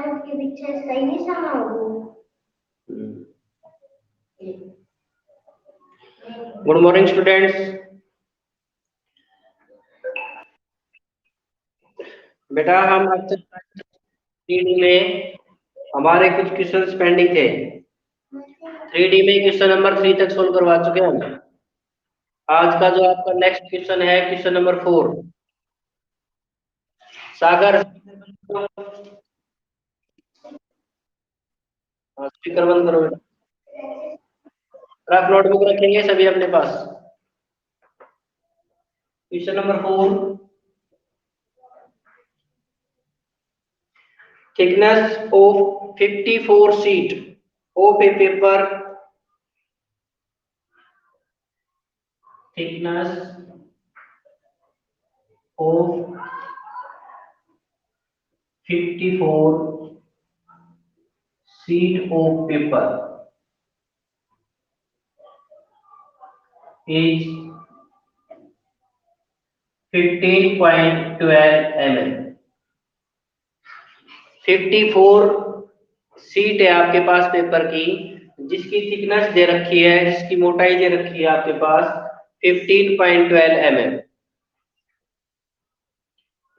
उसके पीछे सही निशान होगा। Good morning students. बेटा हम अब तक 3D में हमारे कुछ क्वेश्चन पेंडिंग थे। 3D में क्वेश्चन नंबर 3 तक सोल्व करवा चुके हैं हम। आज का जो आपका नेक्स्ट क्वेश्चन है क्वेश्चन नंबर 4। सागर स्पीकर बंद करो बेटा। आप नोटबुक रखेंगे सभी अपने पास। Question number 4, thickness of 54 sheet of a paper, thickness of 54 sheet of paper is 15.12 mm। 54 sheet है आपके पास पेपर की, जिसकी थिकनेस दे रखी है, जिसकी मोटाई दे रखी है आपके पास 15.12 mm।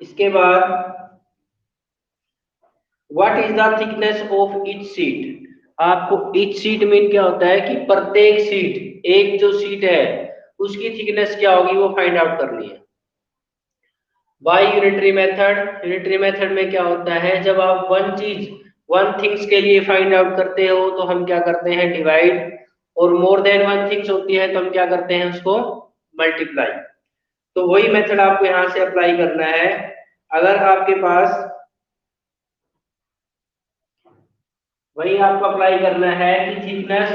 इसके बाद what is the thickness of each seat. आपको ईच सीट मीन क्या होता है कि प्रत्येक सीट, एक जो सीट है उसकी थिकनेस क्या होगी वो फाइंड आउट करनी है। By unitary method, unitary method में क्या होता है, जब आप वन थिंग्स के लिए फाइंड आउट करते हो तो हम क्या करते हैं डिवाइड, और मोर देन वन थिंग्स होती है तो हम क्या करते हैं उसको मल्टीप्लाई। तो वही मेथड आपको यहाँ से अप्लाई करना है। अगर आपके पास वही आपको अप्लाई करना है कि thickness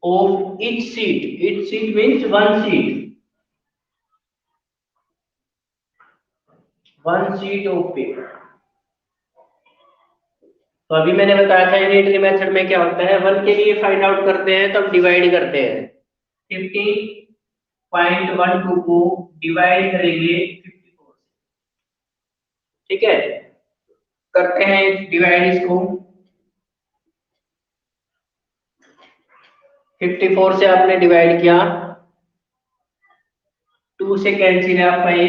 of each seat means one sheet of paper. तो अभी मैंने बताया था यूनिटरी मेथड में क्या होता है, वन के लिए फाइंड आउट करते हैं तो हम डिवाइड करते हैं। 15.12 को डिवाइड करेंगे 54 से, ठीक है। करते हैं डिवाइड इसको। 54 से आपने डिवाइड किया, 2 से कैंसिल है आपका ये,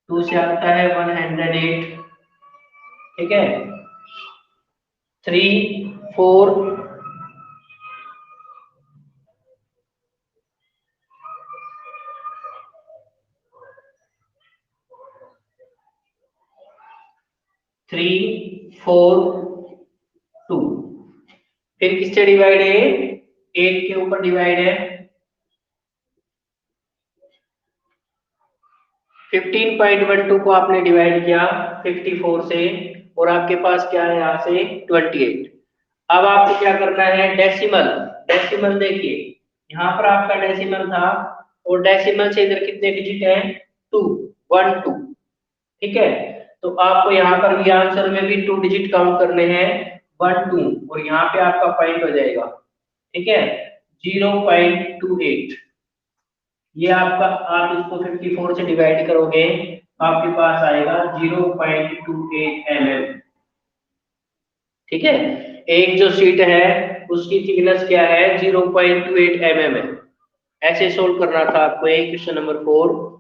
2 से आता है 108, ठीक है। 3 4 3 4 2। फिर किससे डिवाइड है, 8 के ऊपर डिवाइड है। 15.12 को आपने डिवाइड किया 54 से, और आपके पास क्या है यहाँ से 28। अब आपको क्या करना है, डेसिमल। डेसिमल देखिए यहाँ पर आपका डेसिमल था, और डेसिमल से इधर कितने डिजिट है, 2 1 2, ठीक है। तो आपको यहाँ पर भी आंसर में भी 2 डिजिट काउंट करने हैं, 1 2, और यहाँ पे आपका पॉइंट हो जाएगा, ठीक है, 0.28। ये आपका, आप इसको 54 से डिवाइड करोगे आपके पास आएगा 0.28 mm, ठीक है। एक जो शीट है उसकी थिकनेस क्या है, 0.28 mm है। ऐसे सोल्व करना था आपको ये क्वेश्चन नंबर 4।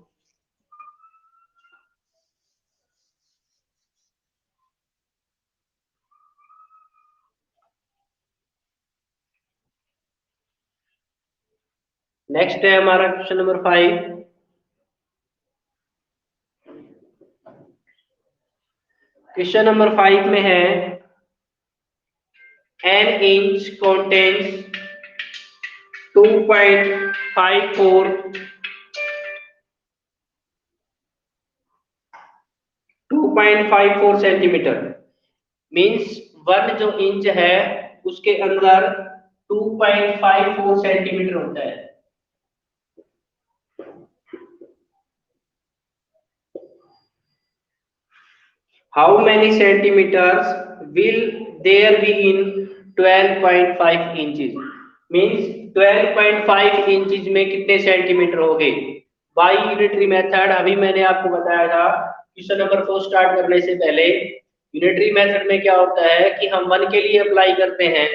नेक्स्ट है हमारा क्वेश्चन नंबर 5। क्वेश्चन नंबर 5 में है an inch contains 2.54 centimetre. Means 1 जो इंच है उसके अंदर 2.54 सेंटीमीटर होता है। How many centimetres will there be in 12.5 inches. Means 12.5 inches में कितने सेंटीमीटर हो गए। बाई यूनिटरी मेथड अभी मैंने आपको बताया था क्वेश्चन नंबर 4 स्टार्ट करने से पहले यूनिटरी मेथड में क्या होता है कि हम 1 के लिए अप्लाई करते हैं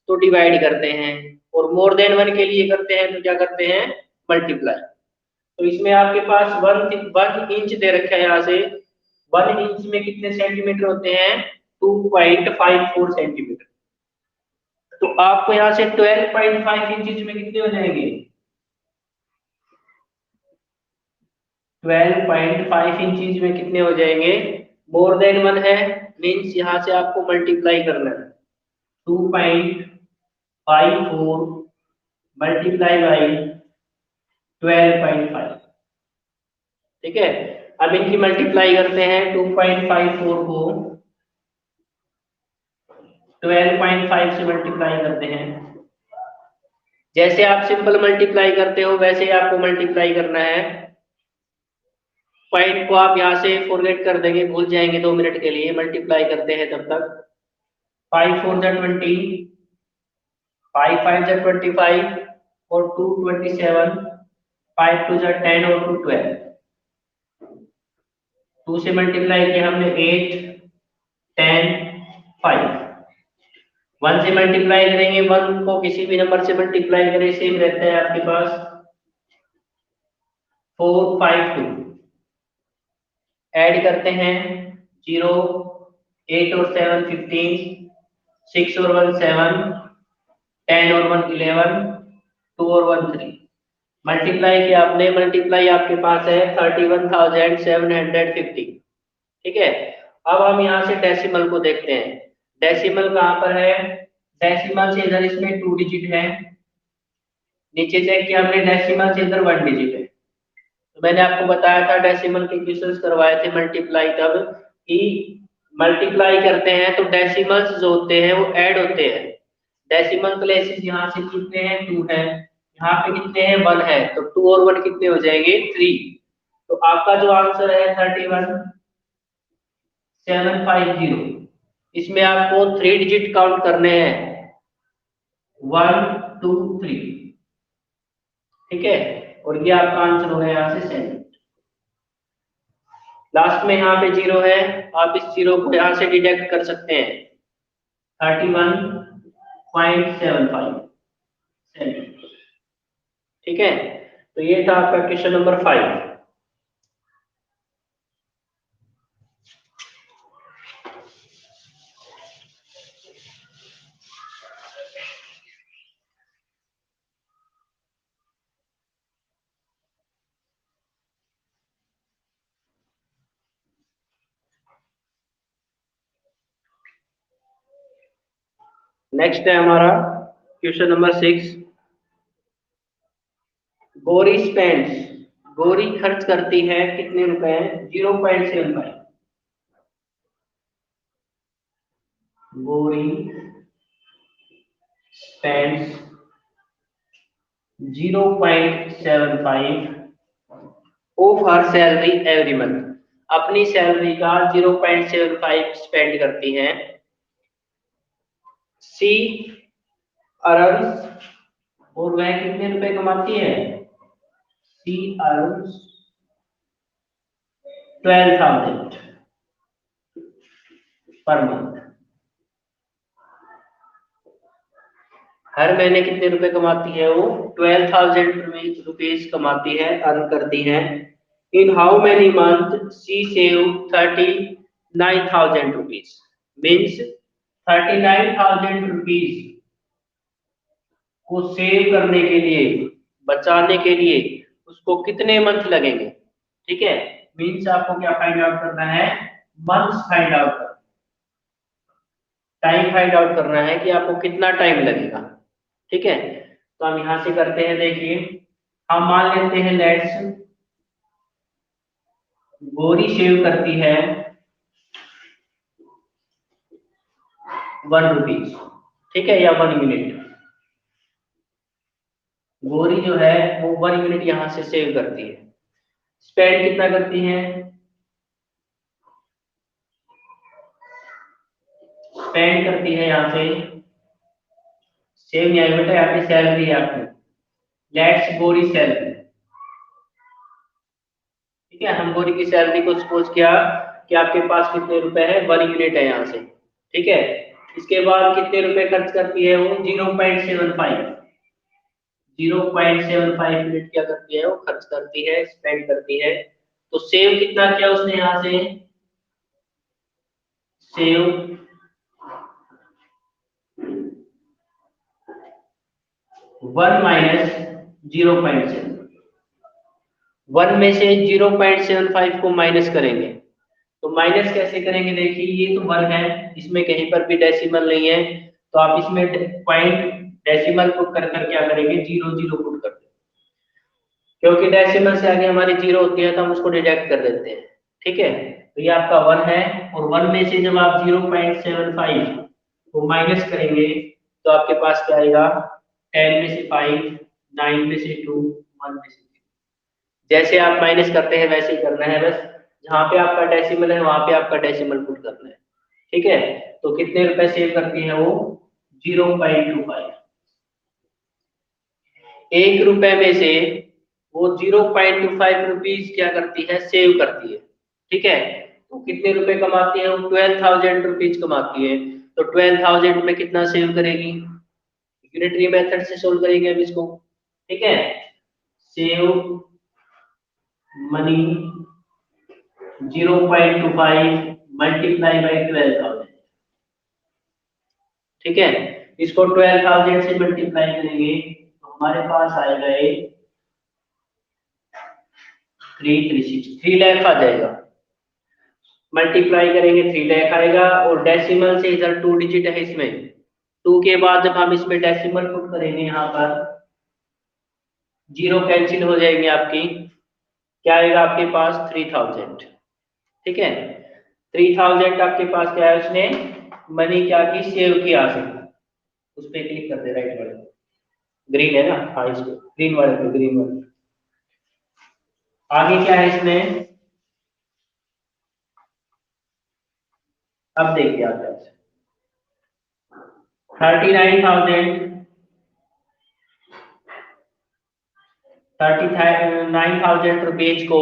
तो डिवाइड करते हैं, और मोर देन 1 के लिए करते हैं तो क्या करते हैं, मल्टीप्लाई। तो इसमें आपके पास 1 इंच दे रखा है, यहाँ से 1 इंच में कितने सेंटीमीटर होते हैं, 2.54 सेंटीमीटर। तो आपको यहाँ से 12.5 इंचज में कितने हो जाएंगे, 12.5 इंचज में कितने हो जाएंगे, मोर देन 1 है, मीन्स यहाँ से आपको मल्टीप्लाई करना है, 2.54 मल्टीप्लाई बाई 12.5। ठीक है, अब इनकी मल्टीप्लाई करते हैं, 2.54 को 12.5 से मल्टीप्लाई करते हैं। जैसे आप सिंपल मल्टीप्लाई करते हो वैसे ही आपको मल्टीप्लाई करना है। पॉइंट को आप यहाँ से फॉरगेट कर देंगे, भूल जाएंगे 2 मिनट के लिए, मल्टीप्लाई करते हैं तब तक। 5 4 जा 20, 5 5 जा 25 और 2 27, 5 2 जा 10 और 2 12। 2 से मल्टीप्लाई किया हमने 8 10 5। 1 से मल्टीप्लाई करेंगे, 1 को किसी भी नंबर से मल्टीप्लाई करें सेम रहता है आपके पास 4 5 2। ऐड करते हैं 0 8 और 7 15, 6 और 1 7, 10 और 1 11, 2 और 1 3। मल्टीप्लाई किया आपने, मल्टीप्लाई आपके पास है 31,750। ठीक है, अब हम यहाँ से डेसिमल को देखते हैं। डेसिमल कहाँ पर है, डेसिमल से इधर इसमें 2 डिजिट है, नीचे चेक किया हमने डेसिमल से इधर 1 डिजिट है। तो मैंने आपको बताया था डेसिमल के क्वेश्चंस करवाए थे मल्टीप्लाई तब, कि मल्टीप्लाई करते हैं तो डेसिमल्स जो होते हैं वो ऐड होते हैं। डेसिमल प्लेसेस यहाँ से कितने हैं, 2 है, यहाँ पे कितने हैं, 1 है, तो 2 और 1 कितने हो जाएंगे, 3। तो आपका जो आंसर है 31,750। इसमें आपको 3 डिजिट काउंट करने हैं, 1 2 3। ठीक है, और ये आपका आंसर हो गया यहाँ से सेंड। लास्ट में यहाँ पे 0 है, आप इस 0 को यहाँ से डिडक्ट कर सकते हैं, 31.75 सेंटीमीटर। ठीक है, तो ये था आपका क्वेश्चन नंबर 5। नेक्स्ट है हमारा question number 6। Gauri spends, Gauri खर्च करती है कितने रुपए, 0.75। Gauri spends 0.75 of her salary every month, अपनी सैलरी का 0.75 स्पेंड करती हैं। सी अर्न्स, और वह कितने रुपए कमाती है, सी अर्न्स 12,000 पर मंथ। हर महीने कितने रुपए कमाती है वो, 12,000 रुपीज कमाती है, अर्न करती है। In how many month she save 39,000 rupees, means 39,000 rupees को सेव करने के लिए, बचाने के लिए उसको कितने मंथ लगेंगे। ठीक है, मीन्स आपको क्या फाइंड आउट करना है, मंथ्स फाइंड आउट करना, टाइम फाइंड आउट करना है कि आपको कितना टाइम लगेगा। ठीक है, तो हम यहां से करते हैं, देखिए हम मान लेते हैं लेट्स गौरी सेव करती है 1 रुपीज। ठीक है, या 1 मिनट, गौरी जो है वो 1 मिनट यहां से सेव करती है। स्पेंड कितना करती है, स्पेंड करती है यहाँ पे, सेव नहीं आएगा बेटा, यहाँ पे सैलरी है आपकी, लेट्स गौरी सैलरी। ठीक है, हम गौरी की सैलरी को सपोज किया कि आपके पास कितने रुपए है, 1 यूनिट है यहाँ से, ठीक है। इसके बाद कितने रुपए खर्च करती है वो, 0.75 यूनिट क्या करती है वो, खर्च करती है, स्पेंड करती है। तो सेव कितना किया उसने यहाँ से, सेव 1 माइनस 0.7, 1 में से 0.75 को माइनस करेंगे। तो माइनस कैसे करेंगे, देखिए ये तो 1 है, इसमें कहीं पर भी डेसिमल नहीं है, तो आप इसमें पॉइंट डेसिमल पुट कर कर क्या करेंगे, 0 0 पुट कर देंगे, क्योंकि डेसिमल से आगे हमारी 0 होती है तो हम उसको डिडक्ट कर देते हैं, ठीक है। तो ये आपका 1 है, और 1 में से जब आप 0.75 को माइनस करेंगे तो आपके पास क्या आएगा, 10 में से 5, 9 में से 2, 1 में से 3। जैसे आप माइनस करते हैं वैसे ही करना है, बस जहाँ पे आपका डेसिमल है वहां पे आपका डेसिमल पुट करना है, ठीक है। तो कितने रुपए सेव करती है वो, 0.25। 1 रुपए में से वो 0.25 रुपीज क्या करती है, सेव करती है, ठीक है। तो कितने रुपए कमाती है वो, 12,000 रुपीज कमाती है। तो 12,000 में कितना सेव करेगी, यूनिटरी मेथड से सोल्व करेंगे अब इसको, ठीक है। सेव मनी 0.25 मल्टीप्लाई बाई 12,000, ठीक है। इसको 12,000 से मल्टीप्लाई करेंगे तो हमारे पास आएगा ये 3 लाख आ जाएगा, मल्टीप्लाई करेंगे 3 लाख आएगा, और डेसिमल से इधर 2 डिजिट है इसमें, 2 के बाद जब हम इसमें डेसिमल पुट करेंगे यहाँ पर, 0 कैंसिल हो जाएंगे आपकी, क्या आएगा आपके पास, 3,000, ठीक है। 3,000 आपके पास क्या है, उसने मनी क्या की, सेव किया से, उस पर क्लिक कर दे, राइट वाले, ग्रीन है ना, हाँ इसको ग्रीन वाले पे, ग्रीन वाले। आगे क्या है इसमें, अब देखिए आप 39,000 रुपीज को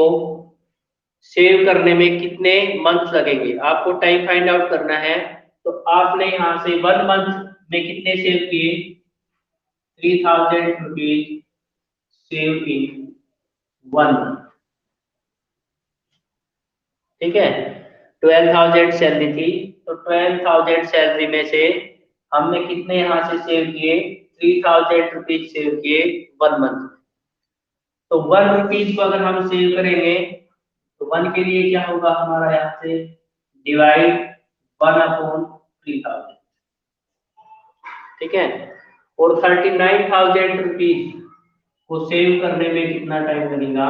सेव करने में कितने मंथ लगेंगे, आपको टाइम फाइंड आउट करना है। तो आपने यहाँ से 1 मंथ में कितने सेव किए, 3,000 रुपीज सेव इन 1 मंथ, ठीक है। 12,000 सैलरी थी, तो 12,000 सैलरी में से हमने कितने यहाँ से सेव किए, 3,000 रुपीज सेव किए 1 मंथ। तो 1 रुपीज को अगर हम सेव करेंगे तो 1 के लिए क्या होगा हमारा, यहाँ से डिवाइड 1/3,000, ठीक है। और 39,000 रुपीज को सेव करने में कितना टाइम लगेगा,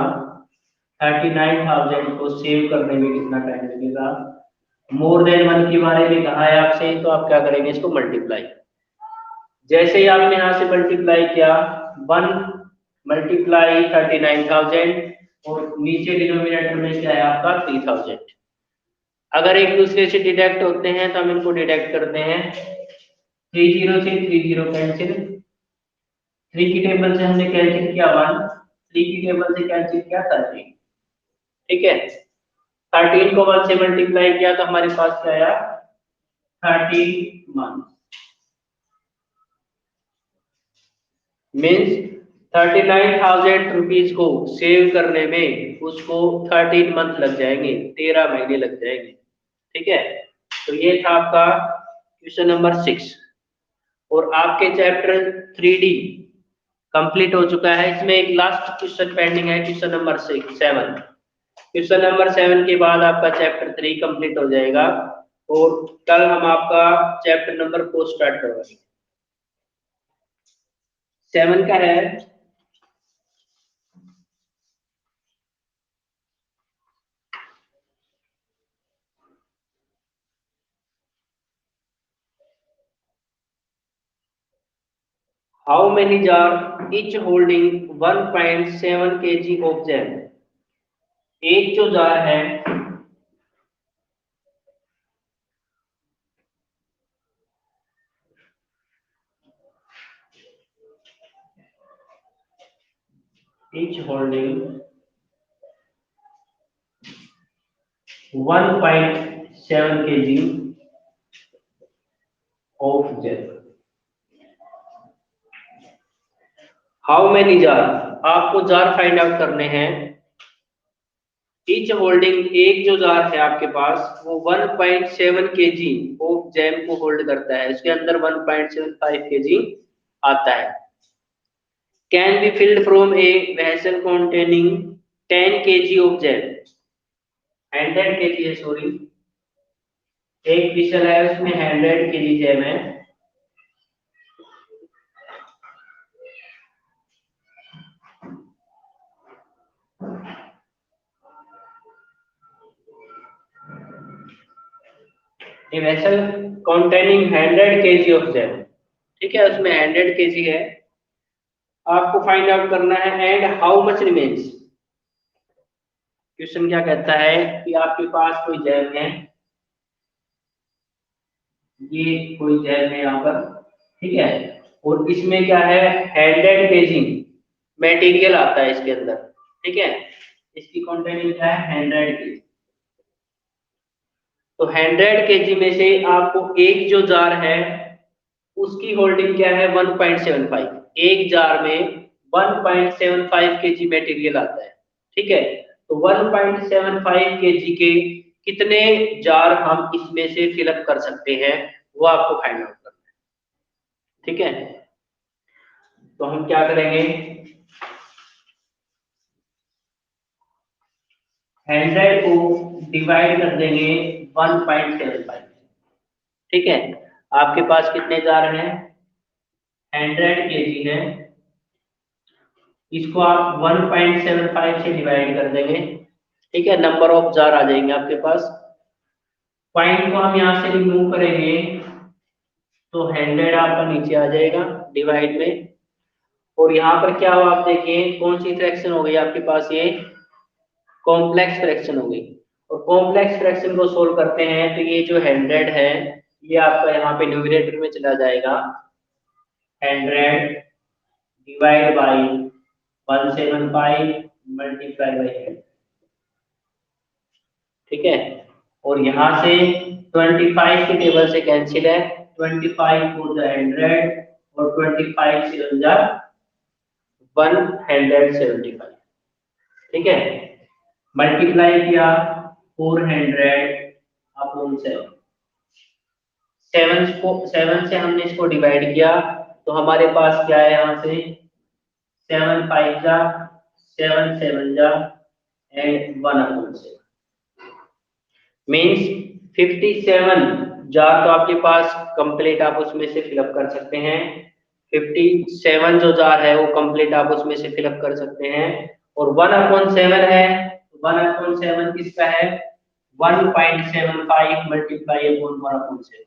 39,000 को सेव करने में कितना टाइम लगेगा, मोर देन 1 के बारे में कहा है आपसे, तो आप क्या करेंगे, इसको मल्टीप्लाई। जैसे ही आपने यहाँ से मल्टीप्लाई किया, 1 मल्टीप्लाई 39,000, और नीचे डिनोमिनेटर में क्या है आपका 3,000। अगर एक दूसरे से डिडक्ट होते हैं तो हम इनको डिडक्ट करते हैं, 30 से 30 कैंसिल, 3 की टेबल से हमने कैंसिल किया 1, 3 की टेबल से कैंसिल किया 13, ठीक है। 13 को 1 से मल्टीप्लाई किया तो हमारे पास क्या आया, 13 मंथ, मीन्स 39,000 रुपीज को सेव करने में उसको 13 मंथ लग जाएंगे, 13 महीने लग जाएंगे, ठीक है। तो ये था आपका क्वेश्चन नंबर 6, और आपके चैप्टर 3D कंप्लीट हो चुका है। इसमें एक लास्ट क्वेश्चन पेंडिंग है, क्वेश्चन नंबर 7। क्वेश्चन नंबर 7 के बाद आपका चैप्टर 3 कंप्लीट हो जाएगा, और कल हम आपका चैप्टर नंबर 4 स्टार्ट करवाएंगे। 7 का है, how many jar each holding 1.7 kg of jam। एक जो जार है each holding 1.7 kg of gel. How many jar, आपको जार फाइंड आउट करने हैं। ईच होल्डिंग, एक जो जार है आपके पास वो 1.7 kg ऑफ जैम को होल्ड करता है, इसके अंदर 1.75 kg आता है। Can be filled from a vessel containing 10 kg of jam, 100 kg है, सॉरी, एक विसल है उसमें 100 kg जैम है। A vessel containing 100 kg of jam, ठीक है, उसमें 100 kg है, आपको फाइंड आउट करना है। And how much remains, question क्या कहता है कि आपके पास कोई जैम है, ये कोई जैम है यहाँ पर, ठीक है, और इसमें क्या है 100 kg मटेरियल आता है इसके अंदर, ठीक है, इसकी कंटेनिंग क्या है 100 kg। तो 100 kg में से आपको एक जो जार है उसकी होल्डिंग क्या है 1.75, एक जार में 1.75 kg मटेरियल आता है, ठीक है। तो 1.75 kg के कितने जार हम इसमें से फिलअप कर सकते हैं वो आपको फाइंड आउट करना है, ठीक है। तो हम क्या करेंगे, 100 को डिवाइड कर देंगे 1.75, ठीक है। आपके पास कितने जार हैं 100 kg है, इसको आप 1.75 से डिवाइड कर देंगे, ठीक है, नंबर ऑफ जार आ जाएंगे आपके पास। पॉइंट को हम यहाँ से रिमूव करेंगे तो 100 आपका नीचे आ जाएगा डिवाइड में, और यहाँ पर क्या हुआ आप देखिए कौन सी फ्रैक्शन हो गई आपके पास, ये कॉम्प्लेक्स फ्रैक्शन हो गई। और कॉम्प्लेक्स फ्रैक्शन को सोल्व करते हैं तो ये जो 100 है ये आपका यहाँ पे न्यूमरेटर में चला जाएगा, 100 डिवाइड बाई 175 मल्टीप्लाई बाई 100, ठीक है। और यहाँ से 25 के टेबल से कैंसिल है, 25 फोर द 100 और 25 सेवन जा 175, ठीक है, मल्टीप्लाई किया 400 अपॉन 7, 7 से हमने इसको डिवाइड किया तो हमारे पास क्या है यहाँ से 7 5 जा 7 7 जा एंड 1 अपॉन 7 मीन्स 57 जार तो आपके पास कंप्लीट आप उसमें से फिलअप कर सकते हैं, 57 जो जार है वो कंप्लीट आप उसमें से फिलअप कर सकते हैं। और 1/7 है, 1/7 किसका है 1.75 मल्टीप्लाई अपॉन 1/7,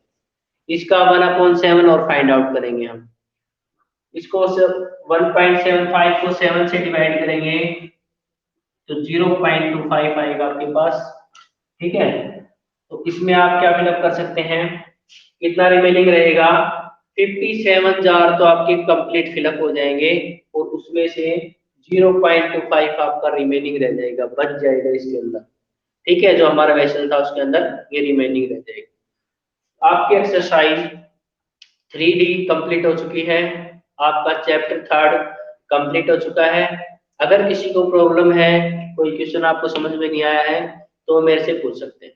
इसका 1/7 और फाइंड आउट करेंगे हम, इसको 1.75 को 7 से डिवाइड करेंगे तो 0.25 आएगा आपके पास, ठीक है। तो इसमें आप क्या फिलअप कर सकते हैं, कितना रिमेनिंग रहेगा 57 जार तो आपके कंप्लीट फिलअप हो जाएंगे और उसमें से 0.25 आपका रिमेनिंग रह जाएगा, बच जाएगा इसके अंदर, ठीक है, जो हमारा वेसल था उसके अंदर ये रिमेनिंग रह जाएगा। आपकी एक्सरसाइज 3D कंप्लीट हो चुकी है, आपका चैप्टर 3 कंप्लीट हो चुका है। अगर किसी को प्रॉब्लम है, कोई क्वेश्चन आपको समझ में नहीं आया है तो मेरे से पूछ सकते हैं,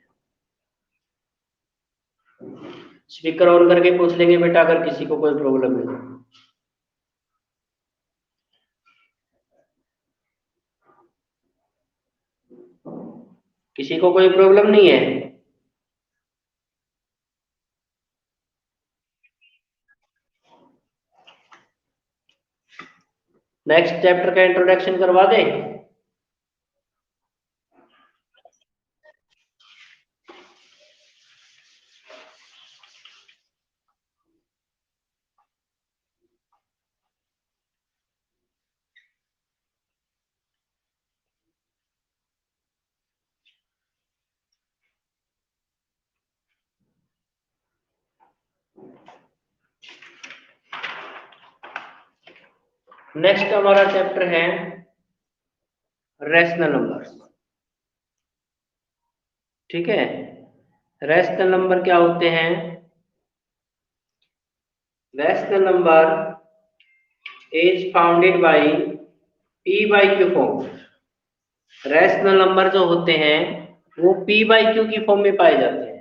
स्पीकर ऑन करके पूछ लेंगे बेटा अगर किसी को कोई प्रॉब्लम है। किसी को कोई प्रॉब्लम नहीं है, नेक्स्ट चैप्टर का इंट्रोडक्शन करवा दे। नेक्स्ट हमारा चैप्टर है रैशनल नंबर्स। ठीक है। रैशनल नंबर क्या होते हैं? Rational number is founded by P by Q form. Rational number जो होते हैं वो पी बाई क्यू की फॉर्म में पाए जाते हैं।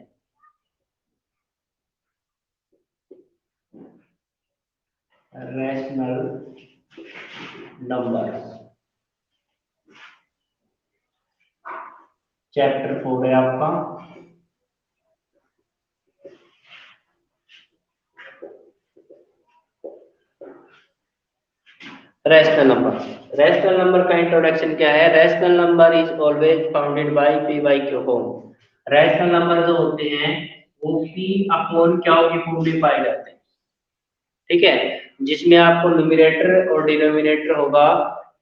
रैशनल नंबर चैप्टर 4 है आपका। रैशनल नंबर का इंट्रोडक्शन क्या है? Rational number is always founded by P by Q form. Rational number जो होते हैं वो पी अपॉन क्यू की फॉर्म में पाए जाते हैं। ठीक है, जिसमें आपको न्यूमरेटर और डिनोमिनेटर होगा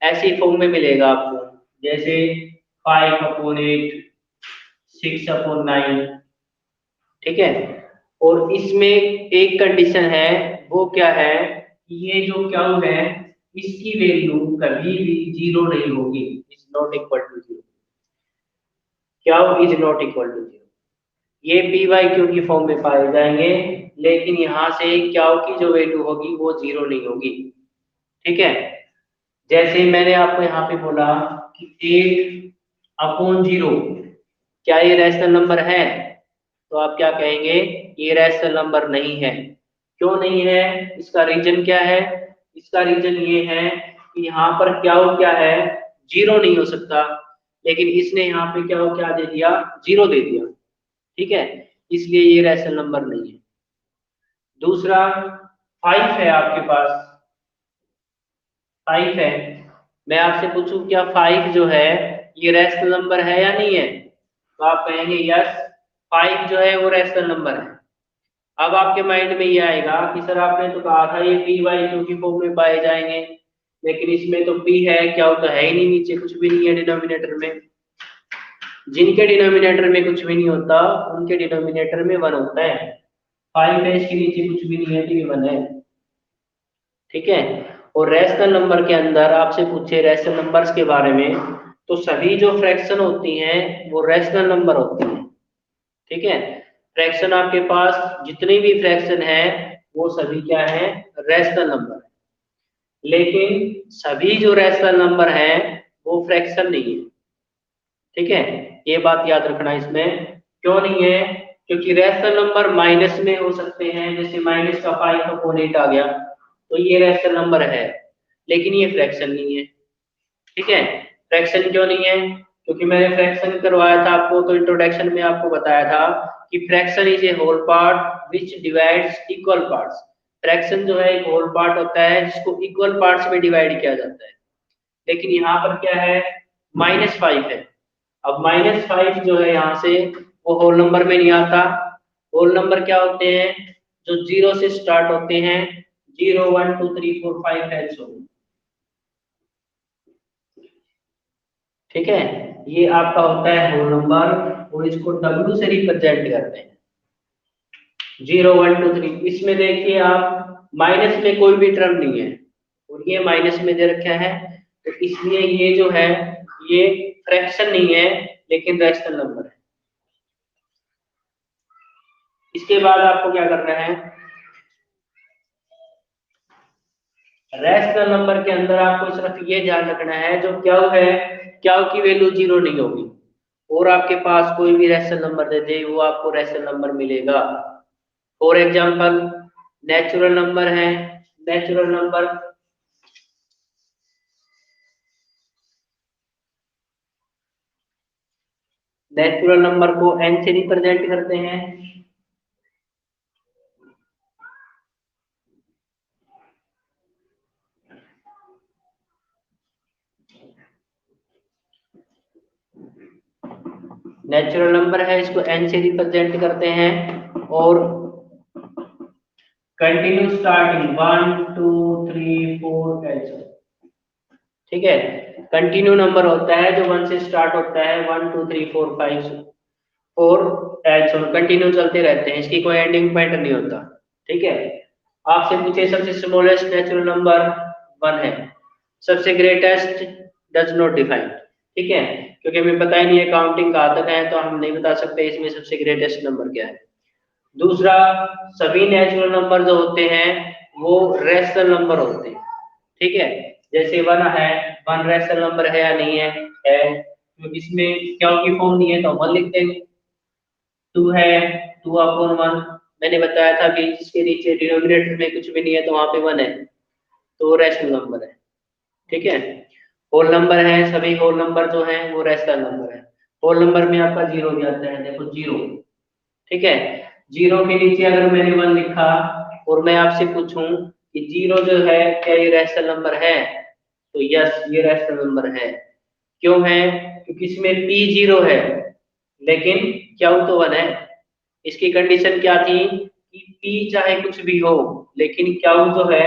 ऐसी फॉर्म में मिलेगा आपको, जैसे 5/8, 6/9। ठीक है, और इसमें एक कंडीशन है, वो क्या है कि ये जो क्यू है इसकी वैल्यू कभी भी जीरो नहीं होगी। Is not equal to zero. Q is not equal to zero. ये पी बाई क्यू की फॉर्म में पाए जाएंगे, लेकिन यहाँ से क्यू की जो वैल्यू होगी वो जीरो नहीं होगी। ठीक है, जैसे मैंने आपको यहाँ पे बोला कि 8/0, क्या ये रैशनल नंबर है? तो आप क्या कहेंगे? ये रैशनल नंबर नहीं है। क्यों नहीं है? इसका रीजन क्या है? इसका रीजन ये है कि यहाँ पर क्या है, जीरो नहीं हो सकता, लेकिन इसने यहाँ पे क्या दे दिया, जीरो दे दिया। ठीक है, इसलिए ये रैशनल नंबर नहीं है। दूसरा 5 है आपके पास, 5 है। मैं आपसे पूछूं क्या 5 जो है ये रैशनल नंबर है या नहीं है? तो आप कहेंगे यस, 5 जो है वो रैशनल नंबर है। अब आपके माइंड में ये आएगा कि सर आपने तो कहा था ये पी वाई क्यू की फॉर्म में पाए जाएंगे, लेकिन इसमें तो पी है, क्या तो है ही नहीं, नीचे कुछ भी नहीं है डिनोमिनेटर में। जिनके डिनोमिनेटर में कुछ भी नहीं होता उनके डिनोमिनेटर में 1 होता है। 5 है, इसके नीचे कुछ भी नहीं है तो ये 1 है। ठीक है, और रैशनल नंबर के अंदर आपसे पूछे रैशनल नंबर्स के बारे में, तो सभी जो फ्रैक्शन होती हैं वो रैशनल नंबर होती हैं। ठीक है, फ्रैक्शन आपके पास जितनी भी फ्रैक्शन है वो सभी क्या है, रैशनल नंबर है। लेकिन सभी जो रैशनल नंबर हैं वो फ्रैक्शन नहीं है। ठीक है, ये बात याद रखना इसमें। क्यों नहीं है? क्योंकि रैशनल नंबर माइनस में हो सकते हैं, जैसे माइनस का 5/8 आ गया तो ये रैशनल नंबर है, लेकिन ये फ्रैक्शन नहीं है। ठीक है, फ्रैक्शन क्यों नहीं है? क्योंकि मैंने फ्रैक्शन करवाया था आपको, तो इंट्रोडक्शन में आपको बताया था कि fraction is a whole part which divides equal parts. Fraction जो है एक होल पार्ट होता है जिसको इक्वल पार्ट्स में डिवाइड किया जाता है। लेकिन यहाँ पर क्या है, -5 है। अब -5 जो है यहाँ से वो होल नंबर में नहीं आता। होल नंबर क्या होते हैं? जो जीरो से स्टार्ट होते हैं, 0 1 2 3 4 5 एंड सो। ठीक है, ये आपका होता है होल नंबर, और इसको W से रिप्रेजेंट करते हैं, 0 1 2 3। इसमें देखिए आप माइनस में कोई भी टर्म नहीं है, और ये माइनस में दे रखा है, तो इसलिए ये जो है ये फ्रैक्शन नहीं है, लेकिन रैशनल नंबर है। इसके बाद आपको क्या करना है, रैशनल नंबर के अंदर आपको सिर्फ ये ध्यान रखना है जो क्या है, क्या की वैल्यू जीरो नहीं होगी, और आपके पास कोई भी रैशनल नंबर दे दे वो आपको रैशनल नंबर मिलेगा। फॉर एग्जांपल नेचुरल नंबर है, नेचुरल नंबर नेचुरल नंबर को n से रिप्रेजेंट करते हैं। नेचुरल नंबर है, इसको n से रिप्रेजेंट करते हैं, और कंटिन्यू स्टार्टिंग 1 2 3 4 ऐसे। ठीक है, कंटिन्यू नंबर होता है जो 1 से स्टार्ट होता है, 1 2 3 4 5 4 ऐसे कंटिन्यू चलते रहते हैं, इसकी कोई एंडिंग पॉइंट नहीं होता। ठीक है, आपसे पूछे सबसे स्मॉलेस्ट नेचुरल नंबर 1 है, सबसे ग्रेटेस्ट डज नॉट डिफाइन। ठीक है, क्योंकि हमें पता ही नहीं है काउंटिंग कहाँ तक है, तो हम नहीं बता सकते इसमें सबसे ग्रेटेस्ट नंबर क्या है। दूसरा, सभी नेचुरल नंबर जो होते हैं वो रेशनल नंबर होते हैं। ठीक है, जैसे वन है, वन रेशनल नंबर है या नहीं है, तो इसमें क्या की फॉर्म नहीं है तो वन लिख देंगे। टू है, टू अपॉन वन, मैंने बताया था कि जिसके नीचे डिनोमिनेटर में कुछ भी नहीं है तो वहां पे वन है, तो वो रैशनल नंबर है। ठीक है, होल नंबर है, सभी होल नंबर जो हैं वो रैशनल नंबर है। होल नंबर में आपका जीरो भी आता है, देखो जीरो। ठीक है, जीरो के नीचे अगर मैंने वन लिखा और मैं आपसे पूछूं कि जीरो जो है क्या ये रैशनल नंबर है, तो यस ये रैशनल नंबर है। क्यों है? क्योंकि इसमें पी जीरो है लेकिन क्यू तो वन है। इसकी कंडीशन क्या थी कि पी चाहे कुछ भी हो लेकिन क्यू जो है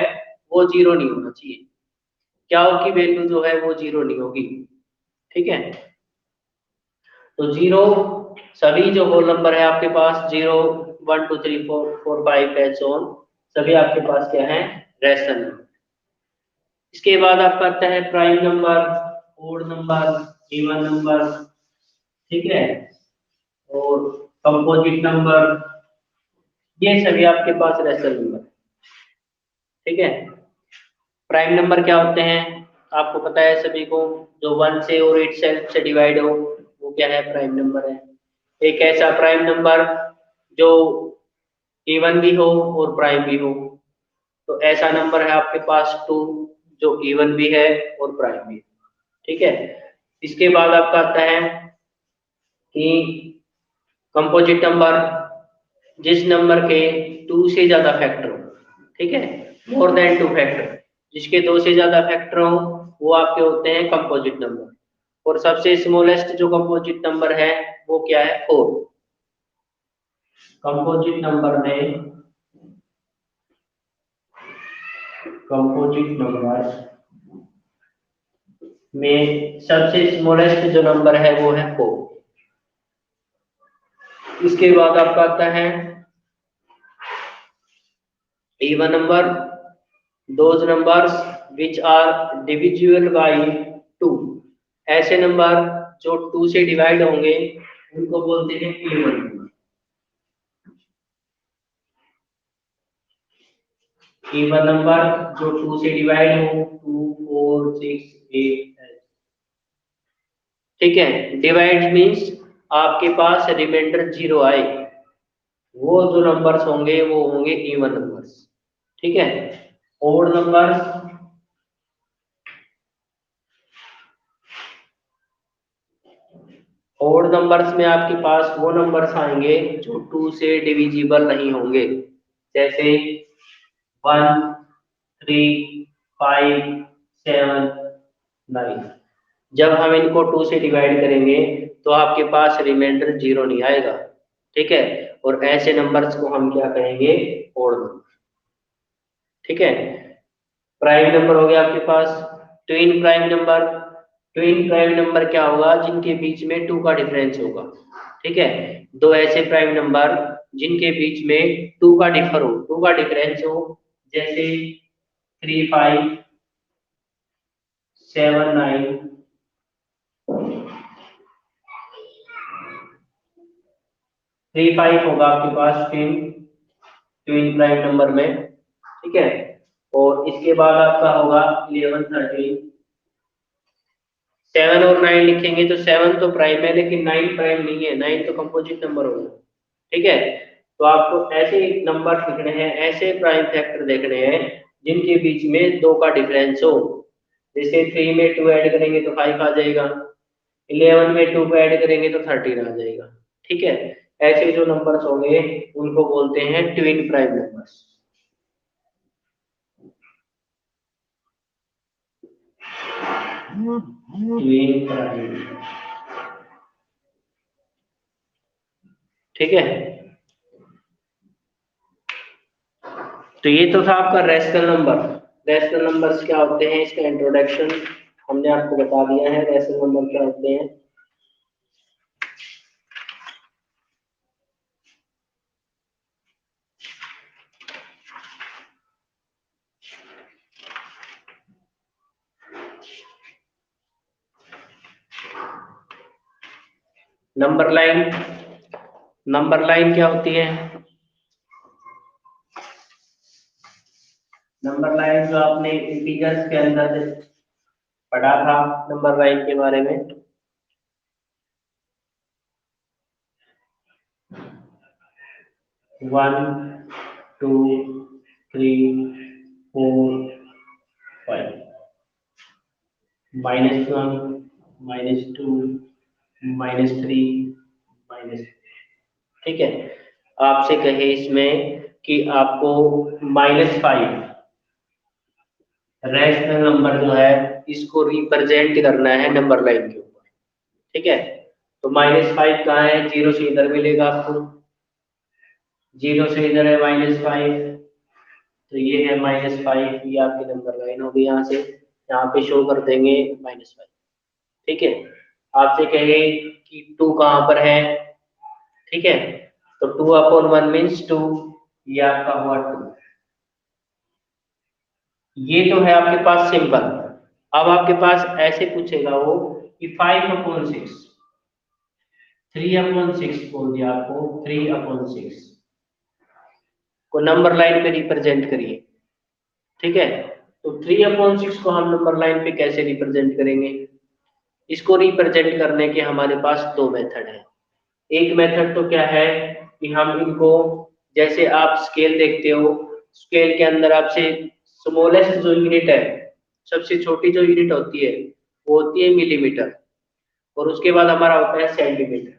वो जीरो नहीं होना चाहिए, क्यू की वैल्यू जो है वो जीरो नहीं होगी। ठीक है, तो जीरो, सभी जो होल नंबर है आपके पास zero, one two three four four five and so on, सभी आपके पास क्या है? Rational number. इसके बाद आपका आता है prime number, odd number, even number. ठीक है, और कंपोजिट नंबर, ये सभी आपके पास रैशनल नंबर। ठीक है, प्राइम नंबर क्या होते हैं आपको पता है सभी को, जो वन से और इट सेल्फ से डिवाइड हो वो क्या है? प्राइम नंबर है। एक ऐसा प्राइम नंबर जो इवन भी हो और प्राइम भी हो, तो ऐसा नंबर है आपके पास टू, जो इवन भी है और प्राइम भी है। ठीक है, इसके बाद आपका आता है कि कंपोजिट नंबर, जिस नंबर के टू से ज्यादा फैक्टर हो। ठीक है, मोर देन टू फैक्टर, जिसके दो से ज्यादा फैक्टर हो वो आपके होते हैं कंपोजिट नंबर। और सबसे स्मॉलेस्ट जो कंपोजिट नंबर है वो क्या है? फोर। कंपोजिट नंबर में, कंपोजिट नंबर में सबसे स्मॉलेस्ट जो नंबर है वो है फोर। इसके बाद आपका आता है even number, those numbers which are divisible by two, ऐसे नंबर जो टू से डिवाइड होंगे उनको बोलते हैं इवन नंबर। इवन नंबर जो टू से डिवाइड हो, टू फोर सिक्स एट। ठीक है, डिवाइड मीन्स आपके पास रिमाइंडर जीरो आए, वो जो नंबर्स होंगे वो होंगे इवन नंबर्स। ठीक है, ओड नंबर्स, ओड नंबर्स में आपके पास वो नंबर्स आएंगे जो टू से डिविजिबल नहीं होंगे, जैसे one, three, five, seven, nine. जब हम इनको टू से डिवाइड करेंगे तो आपके पास रिमाइंडर जीरो नहीं आएगा। ठीक है, और ऐसे नंबर्स को हम क्या कहेंगे? Odd number. ठीक है, प्राइम नंबर हो गया आपके पास। Twin prime number, twin prime number क्या होगा? जिनके बीच में टू का डिफरेंस होगा। ठीक है, दो ऐसे प्राइम नंबर जिनके बीच में टू का डिफर हो, टू का डिफरेंस हो, जैसे three five, seven nine. Three five होगा आपके पास ट्विन, ट्विन प्राइम नंबर में। ठीक है, और इसके बाद आपका होगा 11 13। सेवन और नाइन लिखेंगे तो सेवन तो प्राइम है लेकिन नाइन प्राइम नहीं है, नाइन तो कंपोजिट नंबर होगा। ठीक है, तो आपको ऐसे नंबर लिखने हैं, ऐसे प्राइम फैक्टर देखने हैं जिनके बीच में दो का डिफरेंस हो। जैसे थ्री में टू ऐड करेंगे तो फाइव आ जाएगा, 11 में टू को ऐड करेंगे तो 13 आ जाएगा। ठीक है, ऐसे जो नंबर्स होंगे उनको बोलते हैं twin prime numbers. Twin prime. ठीक है, तो ये तो था आपका रेशनल नंबर। रेशनल नंबर्स क्या होते हैं इसका इंट्रोडक्शन हमने आपको बता दिया है, रेशनल नंबर क्या होते हैं। नंबर लाइन क्या होती है? नंबर लाइन जो आपने इंटीजर्स के अंदर पढ़ा था नंबर लाइन के बारे में, 1 2 3 4 5, -1 -2 -3 माइनस, ठीक है। आपसे कहे इसमें कि आपको -5 रैशनल नंबर जो है इसको रिप्रेजेंट करना है नंबर लाइन के ऊपर, ठीक है। तो -5 कहाँ है? 0 से इधर मिलेगा आपको, 0 से इधर है -5, तो ये है -5, ये आपकी नंबर लाइन होगी। यहाँ से यहाँ पे शो कर देंगे -5, ठीक है। आपसे कहे कि 2 कहाँ पर है, ठीक है, तो 2/1 मीन्स 2, ये आपका हुआ 2। ये तो है आपके पास सिंपल। अब आपके पास ऐसे पूछेगा वो कि 5/6, 3/6 बोल दिया आपको, 3/6 को नंबर लाइन पे रिप्रेजेंट करिए, ठीक है। तो 3/6 को हम नंबर लाइन पे कैसे रिप्रेजेंट करेंगे? इसको रिप्रेजेंट करने के हमारे पास दो मेथड है। एक मेथड तो क्या है कि हम इनको, जैसे आप स्केल देखते हो, स्केल के अंदर आपसे स्मॉलेस्ट जो यूनिट है, सबसे छोटी जो यूनिट होती है वो होती है मिलीमीटर, और उसके बाद हमारा होता है सेंटीमीटर,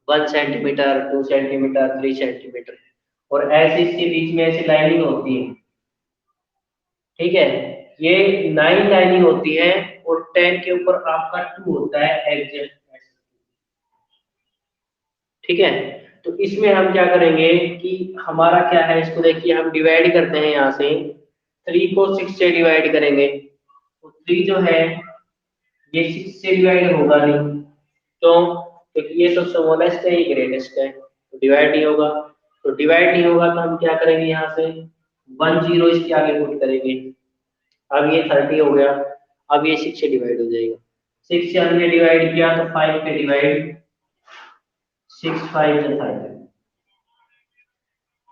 1 सेंटीमीटर, 2 सेंटीमीटर, 3 सेंटीमीटर, और ऐसे इसके बीच में ऐसी लाइनिंग होती है, ठीक है। ये 9 लाइनिंग होती है और 10 के ऊपर आपका 2 होता है एग्जैक्ट, ठीक है। तो इसमें हम क्या करेंगे कि हमारा क्या है, इसको देखिए हम डिवाइड करते हैं, यहाँ से 3 को 6 से डिवाइड करेंगे, तो 3 जो है ये 6 से डिवाइड होगा नहीं, तो क्योंकि ये तो स्मॉलेस्ट है, ये ग्रेटेस्ट है, तो डिवाइड नहीं होगा। तो डिवाइड नहीं होगा तो हम क्या करेंगे, यहाँ से 1 0 इसके आगे पुट करेंगे। अब ये 30 हो गया, अब ये 6 से डिवाइड हो जाएगा, 6 से हमने डिवाइड किया तो 5 पे डिवाइड, 6 5 से 30।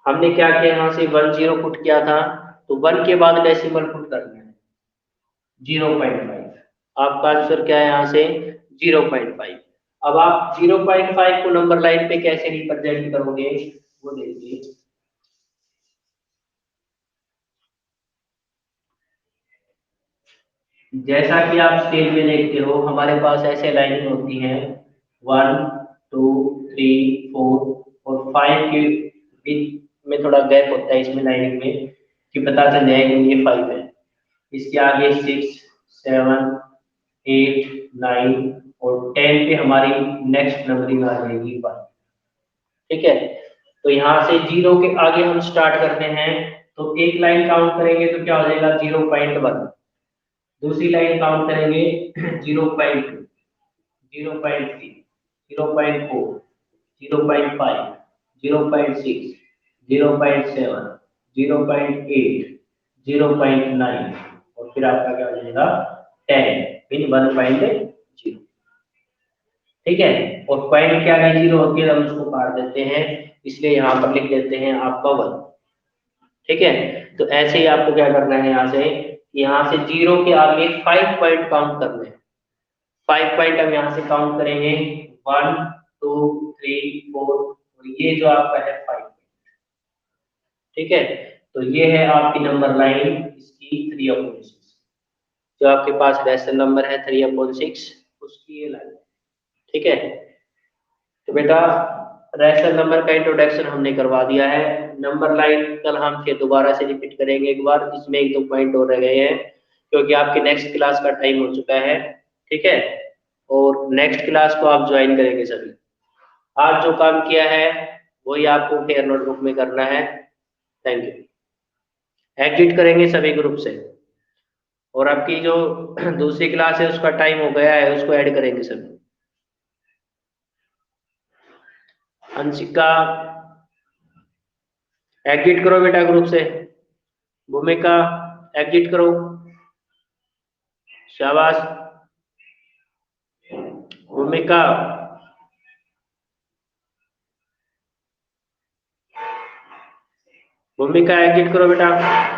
हमने क्या किया, यहाँ से 1 0 पुट किया था, तो 1 के बाद डेसिमल पुट करना है 0.5, आपका आंसर क्या है यहाँ से 0.5। अब आप 0.5 को नंबर लाइन पे कैसे रिप्रेजेंट करोगे वो देखिए। जैसा कि आप स्केल में देखते हो हमारे पास ऐसे लाइनिंग होती है, 1 2 3 4 और 5 के बीच में थोड़ा गैप होता है इसमें लाइनिंग में, कि पता चल जाए कि ये 5 है। इसके आगे 6 7 8 9 और 10 पे हमारी नेक्स्ट नंबरिंग आ जाएगी 1, ठीक है। तो यहाँ से 0 के आगे हम स्टार्ट करते हैं, तो एक लाइन काउंट करेंगे तो क्या हो जाएगा 0.1, दूसरी लाइन काउंट करेंगे 0.2 0.3 0.4 0.5 0.6 0.7 0.8 0.9 और फिर आपका क्या हो जाएगा 10 मीन 1.0, ठीक है। और पॉइंट के आगे 0 होती है तो हम उसको काट देते हैं, इसलिए यहाँ पर लिख देते हैं आपका 1, ठीक है। तो ऐसे ही आपको क्या करना है, यहाँ से 0 के आगे 5 पॉइंट काउंट करने हैं। 5 पॉइंट हम यहाँ से काउंट करेंगे, 1 2 3 4, और ये जो आपका है 5, ठीक है। तो ये है आपकी नंबर लाइन, इसकी 3/6, जो आपके पास रेशनल नंबर है 3/6 उसकी ये लाइन, ठीक है। तो बेटा रैशनल नंबर का इंट्रोडक्शन हमने करवा दिया है। नंबर लाइन कल हम फिर दोबारा से रिपीट करेंगे एक बार, इसमें 1 2 पॉइंट और रह गए हैं क्योंकि आपकी नेक्स्ट क्लास का टाइम हो चुका है, ठीक है। और नेक्स्ट क्लास को आप ज्वाइन करेंगे सभी। आज जो काम किया है वही आपको फेयर नोटबुक में करना है। Thank you. एग्जिट करेंगे सभी ग्रुप से, और आपकी जो दूसरी क्लास है उसका टाइम हो गया है, उसको ऐड करेंगे सभी। अंशिका एग्जिट करो बेटा ग्रुप से, भूमिका एग्जिट करो, शाबाश भूमिका। भूमिका एग्जिट करो बेटा।